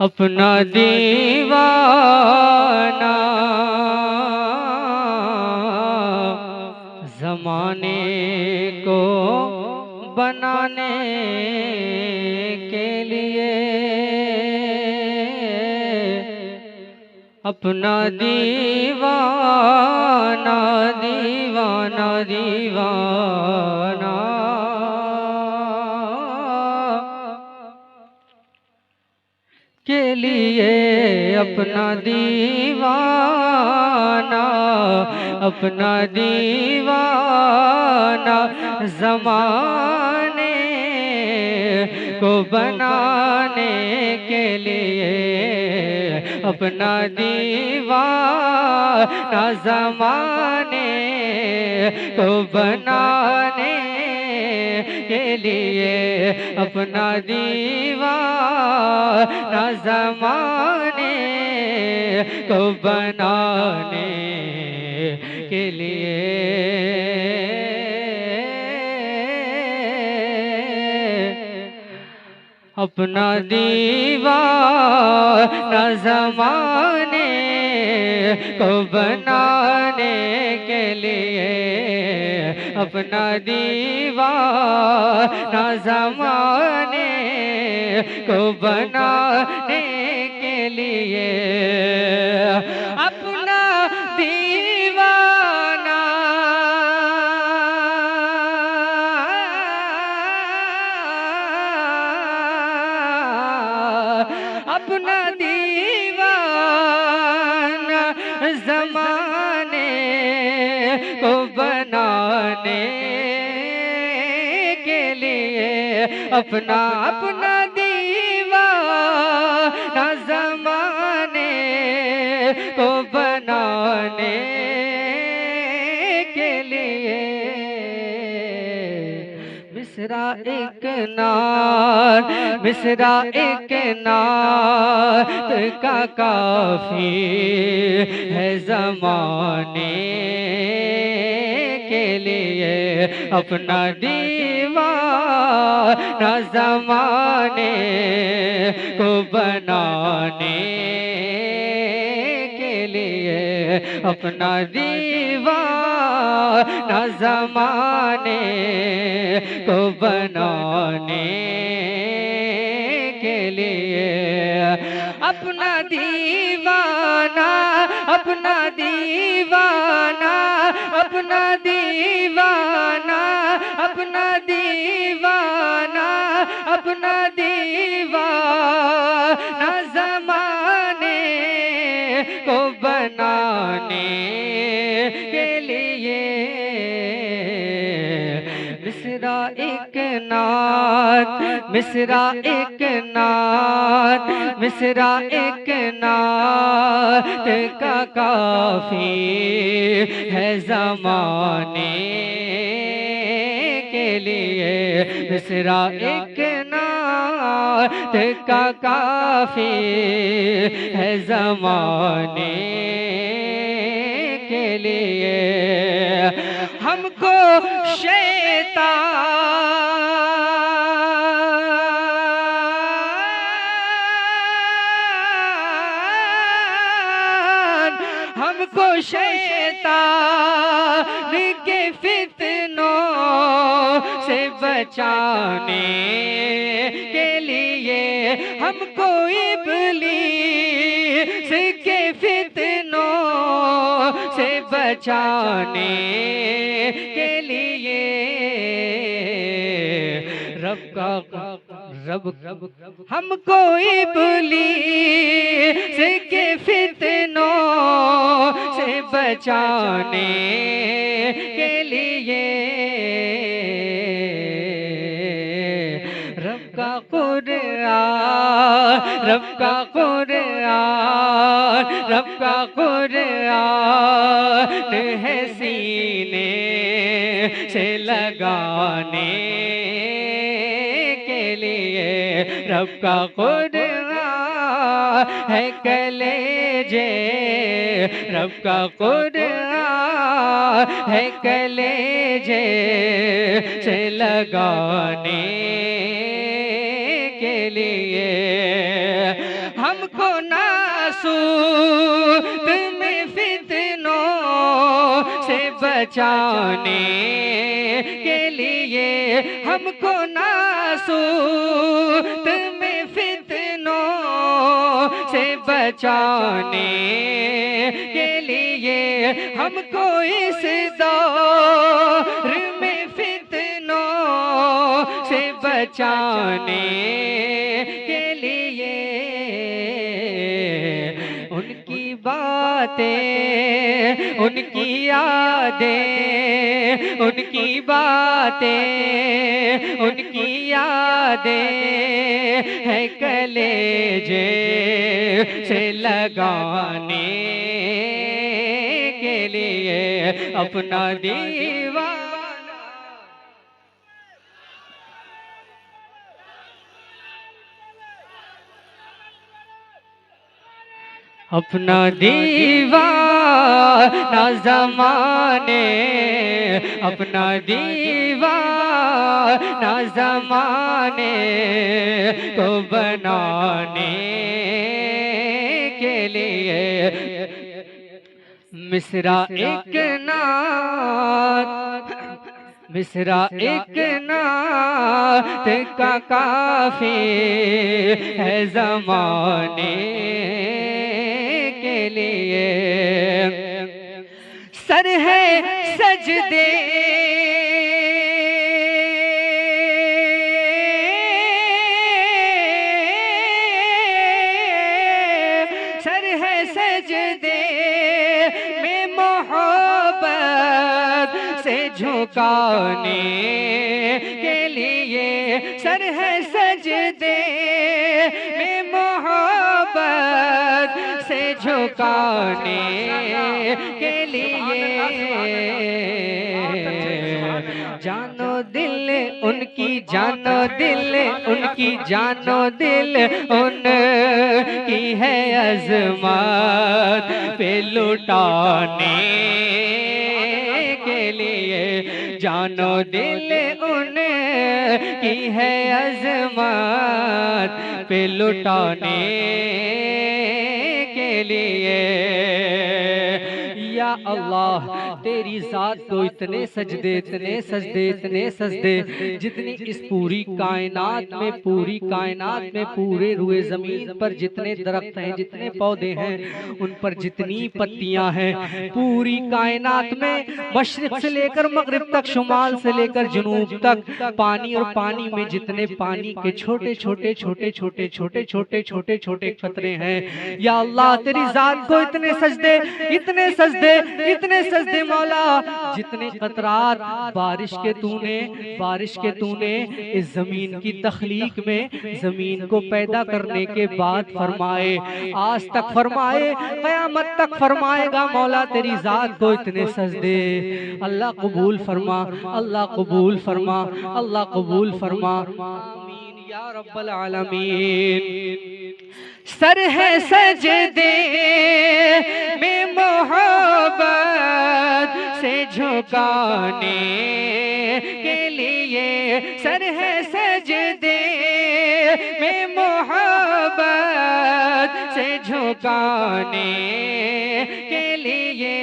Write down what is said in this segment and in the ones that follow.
अपना दीवाना जमाने को बनाने के लिए अपना दीवाना दीवाना दीवाना के लिए अपना दीवाना ज़माने को बनाने के लिए अपना दीवाना ज़माने को बनाने के लिए अपना दीवाना ज़माने को बनाने के लिए अपना दीवाना ज़माने को बनाने के लिए अपना दीवाना ज़माने को बनाने के लिए अपना दीवाना अपना दीवाना ज़माने को बनाने के लिए अपना दीवाना ज़माने को बनाने के लिए मिसरा एक नात का काफी है ज़माने के लिए अपना दीवाना ज़माने को बनाने के लिए अपना दीवाना ज़माने को बनाने के लिए अपना दीवाना अपना दीवाना अपना दीवाना अपना दीवाना अपना दीवाना ज़माने को बनाने के लिए मिसरा एक नात का काफी है ज़माने के लिए मिसरा एक नात का काफी है ज़माने के लिए हमको शैतान के फितनों से बचाने के लिए हमको इब्लीस के फितनों से बचाने के लिए हमको इब्लीस के फितनों से बचाने के लिए रब का कुरान है सीने से लगाने के लिए रब का कुरान है कलेजे रब का कुरान है कलेजे से लगाने के लिए हम हमको नासूत में फितनों से बचाने के लिए, हमको नासूत में फितनों से बचाने के लिए, हमको इस दौर में फितनों से बचाने के लिए। उनकी बातें, उनकी यादें, उनकी बातें, उनकी यादें है कलेजे से लगाने के लिए अपना दीवाना, अपना दीवाना ज़माने, अपना दीवाना ज़माने को बनाने के लिए। मिसरा एक नात, मिसरा एक नात का काफी है ज़माने के लिए। सर है सजदे, सर है सजदे में मोहब्बत से झुकाने के लिए, सर है सजदे में मोहब्बत से झुकाने के लिए। जानो दिल उनकी, जानो दिल उनकी, जानो दिल उनकी है अज़मत पे लुटाने के लिए। जानो दिल उनकी है अज़मत पे लुटाने के लिए। या अल्लाह तेरी ज़ात को इतने सजदे, इतने सजदे, इतने सजदे, जितनी इस पूरी कायनात में, पूरी कायनात में, पूरे रुए ज़मीन पर जितने दरख्त हैं, जितने पौधे हैं, उन पर जितनी पत्तियां हैं, पूरी कायनात में मशरिक़ से लेकर मगरिब तक, शुमाल से लेकर जुनूब तक, पानी और पानी में जितने पानी के छोटे छोटे छोटे छोटे छोटे छोटे छोटे छोटे कतरे हैं, या अल्लाह तेरी ज़ात को इतने सजदे, इतने सजदे, इतने सजदे मौला, जितने कतरात बारिश के तूने इस जमीन की तख्लीक में, जमीन को पैदा करने के बाद फरमाए, आज तक फरमाए, क़यामत तक फरमाएगा मौला तेरी ज़ात को इतने सजदे। अल्लाह कबूल फरमा, अल्लाह कबूल फरमा, अल्लाह कबूल फरमा, आमीन या रब्बल आलमीन। सर है सजदे में मोहब्बत से झुकाने के लिए, सर है सजदे में मोहब्बत से झुकाने के लिए।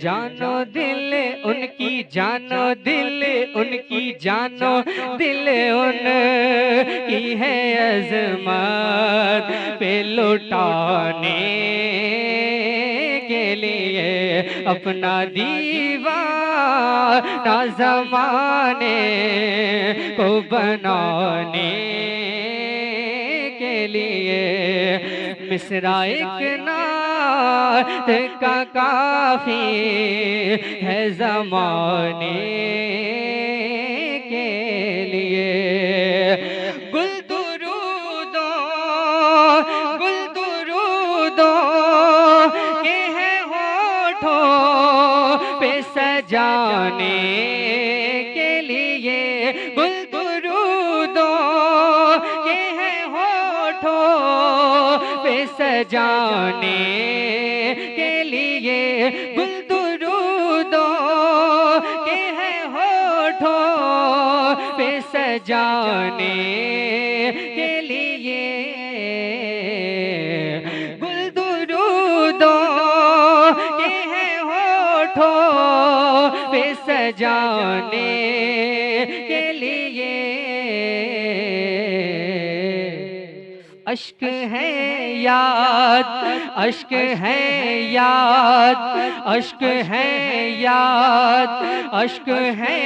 जानो दिल उनकी, जानो दिल उनकी, जानो दिल उनकी है अज़मत पे लुटाने के लिए, अपना दीवाना ज़माने को बनाने के लिए। मिसरा एक नात का काफी है ज़माने के लिए। गुल दुरूदो, गुल दुरूदो के है होठों पे सजाने के लिए, गुल दुरूदो के है होठों पे सजाने के लिए, गुल दुरूदो के है होठों पे सजाने के लिए। सजाने के लिए अश्क है याद, अश्क है याद, अश्क है याद, अश्क है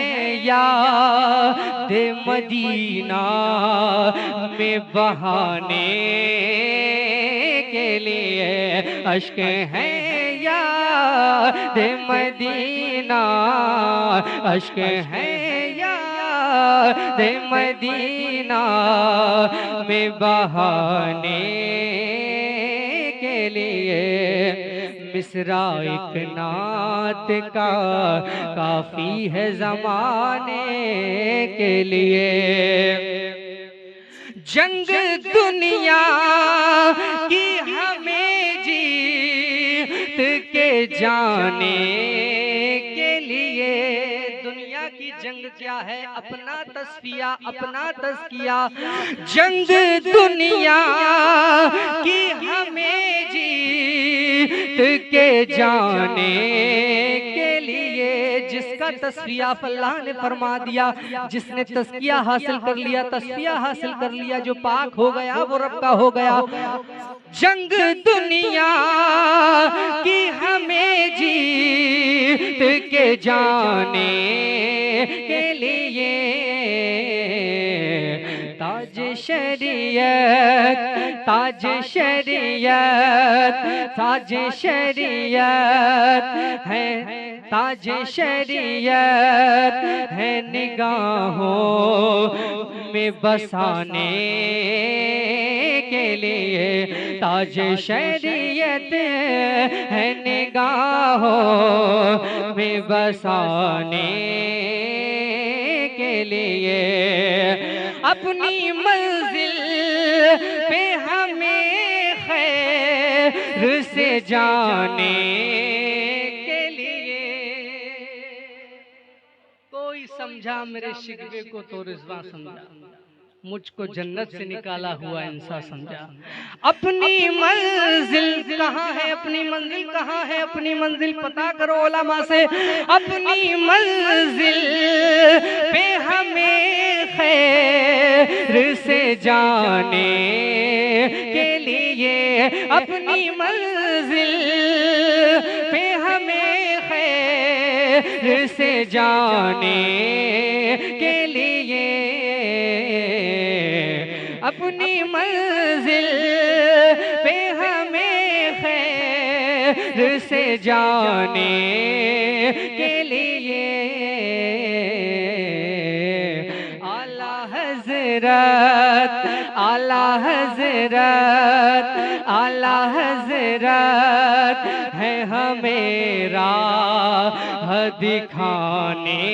याद मदीना में बहाने के लिए अश्क है याद मदीना, अश्क है याद मदीना में बहाने के लिए मिसरा एक नात का काफी है जमाने के लिए। जंग दुनिया की हमें जीत के जाने के लिए। दुनिया की जंग क्या है? अपना तस्फिया, अपना तज़किया। जंग दुनिया की हमें जीत के जाने के लिए। जिसका तस्फिया अल्लाह ने फरमा दिया, जिसने तज़किया हासिल कर लिया, तस्फिया हासिल कर लिया, जो पाक हो गया वो रब का हो गया। जंग दुनिया की हमें जीत के जाने के लिए ताज शरीयत, ताज शरीयत, ताज शरीयत है, ताज शरीयत है निगाहों में बसाने के लिए। ताज शरीयत है निगाहों में बसाने के लिए। अपनी मंजिल पे हमें खैर से जाने के लिए। कोई समझा मेरे शिकवे को तो रिज़वा समझा, मुझको जन्नत से निकाला हुआ इंसान समझा। अपनी मंजिल कहाँ है? अपनी मंजिल कहाँ है? अपनी मंजिल पता करो उलमा से। अपनी मंजिल पे हमें खैर से जाने के लिए। अपनी मंजिल पे हमें खैर से जाने के लिए। अपनी मंजिल पे हमें खैर से जाने के लिए। आला हज़रत, आला हज़रत, आला हज़रत है हमें राह दिखाने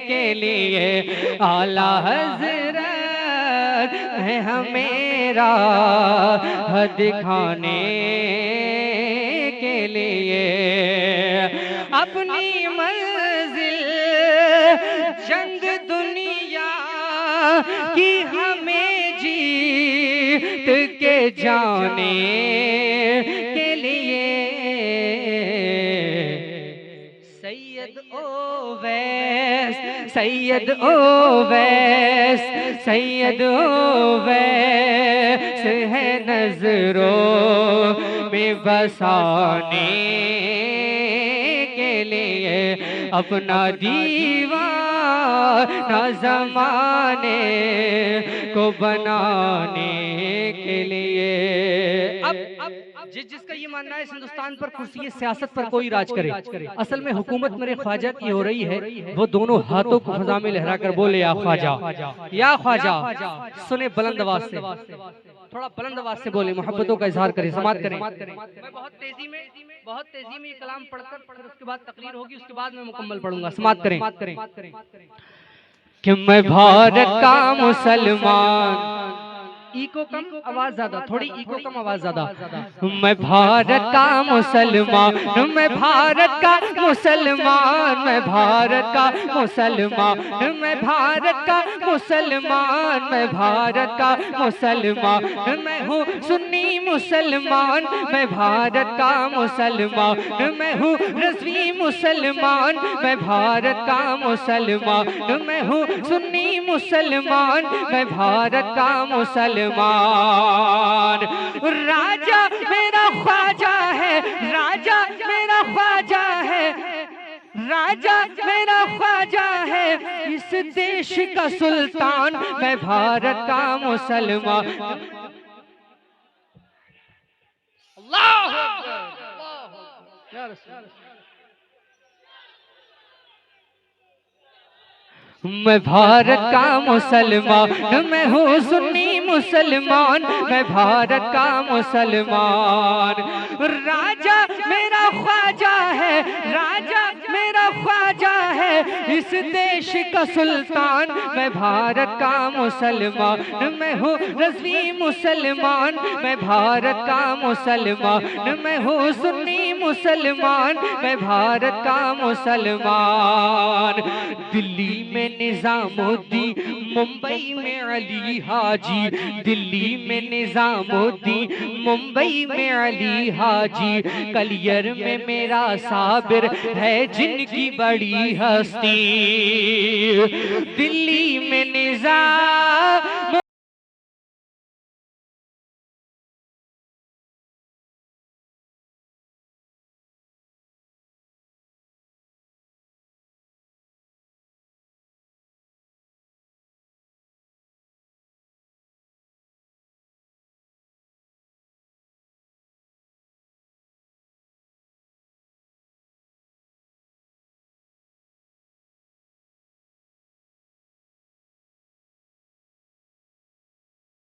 के लिए। आला हज़रत है हमें राह दिखाने के लिए। अपनी मंजिल जंग दुनिया की हमें जीत के जाने के लिए। Syed Owais, Syed Owais, Syed Owais है नजरों में बसाने के लिए। अपना दीवाना ज़माने को बनाने के लिए। अब जिसका ये मानना है हिंदुस्तान पर कुर्सी सियासत पर कोई राज करे, असल में हुकूमत मेरे ख्वाजा की हो रही है। वो दोनों हाथों को फजा में लहरा कर बोले या ख्वाजा, या ख्वाजा। सुने बुलंद आवाज से, थोड़ा बुलंद आवाज से बोले, मोहब्बतों का इजहार करें, समात करें। मैं बहुत तेजी में ये कलाम पढ़कर फिर उसके बाद तकरीर होगी, उसके बाद मैं मुकम्मल पढ़ूंगा। समात करें कि मैं भारत का मुसलमान, इको कम आवाज ज्यादा, थोड़ी इको कम आवाज ज्यादा। मैं भारत का मुसलमान, मैं भारत का मुसलमान, मैं भारत का मुसलमान, मैं भारत का मुसलमान, मैं भारत का मुसलमान, मैं हूँ सुन्नी मुसलमान, मैं भारत का मुसलमान, मैं हूँ रज़वी मुसलमान, मैं भारत का मुसलमान, मैं हूँ सुन्नी मुसलमान, मैं भारत का मुसलमान। राजा मेरा ख्वाजा है, राजा मेरा ख्वाजा है, राजा मेरा ख्वाजा है, इस देश का सुल्तान, मैं भारत का मुसलमान। अल्लाह अकबर, या रसूल। मैं भारत का मुसलमान, मैं हूँ सुन्नी मुसलमान, मैं भारत का मुसलमान। राजा मेरा ख्वाजा है, राजा मेरा ख्वाजा है, इस देश का सुल्तान, मैं भारत का मुसलमान, मैं हूँ रज़वी मुसलमान, मैं भारत का मुसलमान, मैं हूँ सुन्नी मुसलमान, मैं भारत का मुसलमान। दिल्ली में निजामुद्दीन, मुंबई में अली हाजी, दिल्ली में निजामुद्दीन, मुंबई में अली हाजी, कलियर में मेरा साबिर है जिनकी बड़ी हस्ती, दिल्ली में निजाम।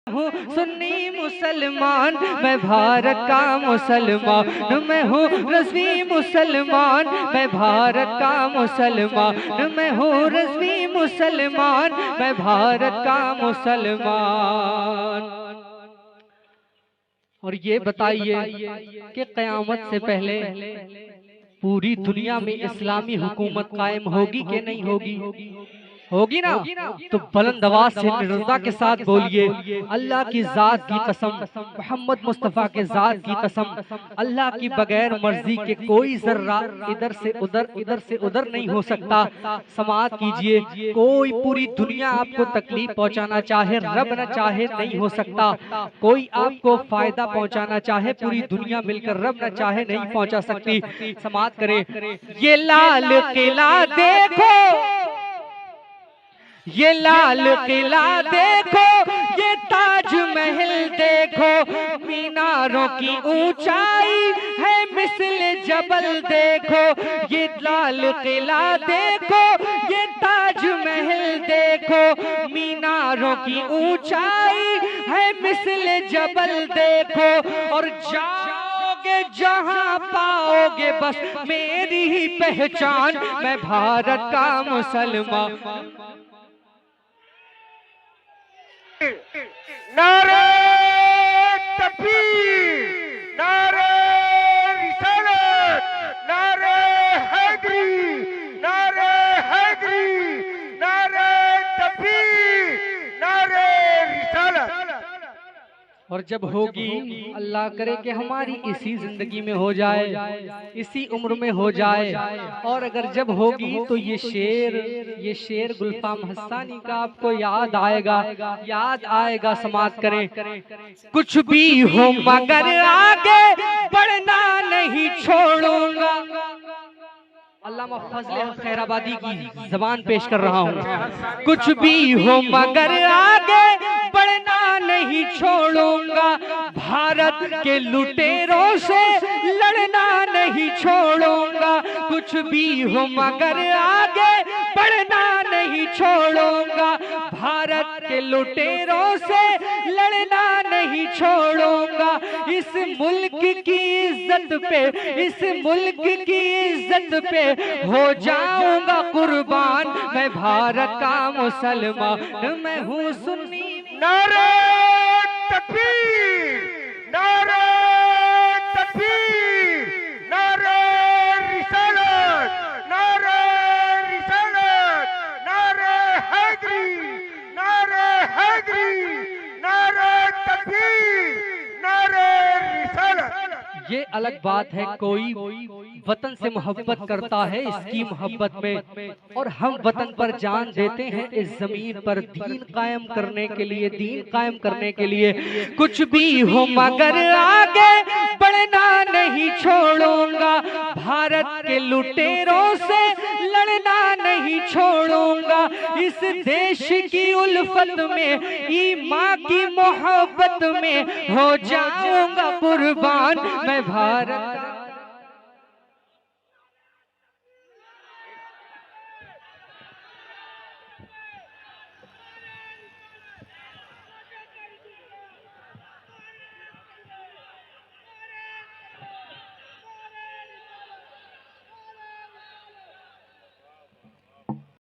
हूँ सुन्नी मुसलमान, मैं भारत का मुसलमान, मैं हूँ रज़वी मुसलमान, मैं भारत का मुसलमान, मैं हूँ रज़वी मुसलमान, मैं भारत का मुसलमान। और ये बताइए कि क़यामत से पहले पूरी दुनिया में इस्लामी हुकूमत कायम होगी कि नहीं होगी? होगी ना? तो बुलंद आवाज से निर्भरता के साथ बोलिए, अल्लाह की जात की कसम, मोहम्मद मुस्तफ़ा के जात की कसम, अल्लाह की बगैर मर्जी के कोई जर्रा इधर से उधर, इधर से उधर नहीं हो सकता। समाअत कीजिए, कोई पूरी दुनिया आपको तकलीफ पहुंचाना चाहे, रब न चाहे नहीं हो सकता। कोई आपको फायदा पहुंचाना चाहे, पूरी दुनिया मिलकर रब न चाहे नहीं पहुंचा सकती। समाअत करें, ये लाल किला देखो, ये लाल किला देखो, ये ताजमहल देखो, मीनारों की ऊंचाई है मिसल जबल देखो, ये लाल किला देखो, ये ताजमहल देखो, मीनारों की ऊंचाई है मिसल जबल देखो, और जाओगे जहां पाओगे बस मेरी ही पहचान, मैं भारत का मुसलमान। नारे तकबीर, नारे रिसालत, नारे हैदरी, नारे हैदरी, नारे तकबीर, नारे रिसालत। और जब होगी, अल्लाह करे कि हमारी इसी जिंदगी में हो जाए, इसी उम्र में हो जाए, और अगर जब होगी तो ये शेर गुलफाम हस्सानी का आपको याद आएगा, याद आएगा। समाअत करें, कुछ भी हो मगर आगे बढ़ना नहीं छोड़ूंगा। अल्लामा फजले खैराबादी की जबान पेश कर रहा हूँ। कुछ भी हो मगर आगे बढ़ना नहीं छोड़ूंगा, भारत के लुटेरों से लड़ना नहीं छोड़ूंगा। कुछ भी हो मगर आगे बढ़ना नहीं छोड़ूंगा, भारत के लुटेरों से लड़ना नहीं छोड़ूंगा। इस मुल्क की इज्जत पे, इस मुल्क की इज्जत पे हो जाऊंगा कुर्बान, मैं भारत का मुसलमान, मैं हूँ सुन्नी। नारे ये अलग बात है, कोई वतन से मोहब्बत करता है इसकी मोहब्बत में, और हम वतन पर जान देते हैं इस जमीन पर दीन कायम करने के लिए, दीन कायम करने के लिए। कुछ भी हो मगर आगे बढ़ना नहीं छोड़ूंगा, भारत के लुटेरों से लड़ना नहीं छोड़ूंगा, इस देश की उल्फत में, ईमां की मोहब्बत में हो जाऊंगा कुर्बान, मैं भारत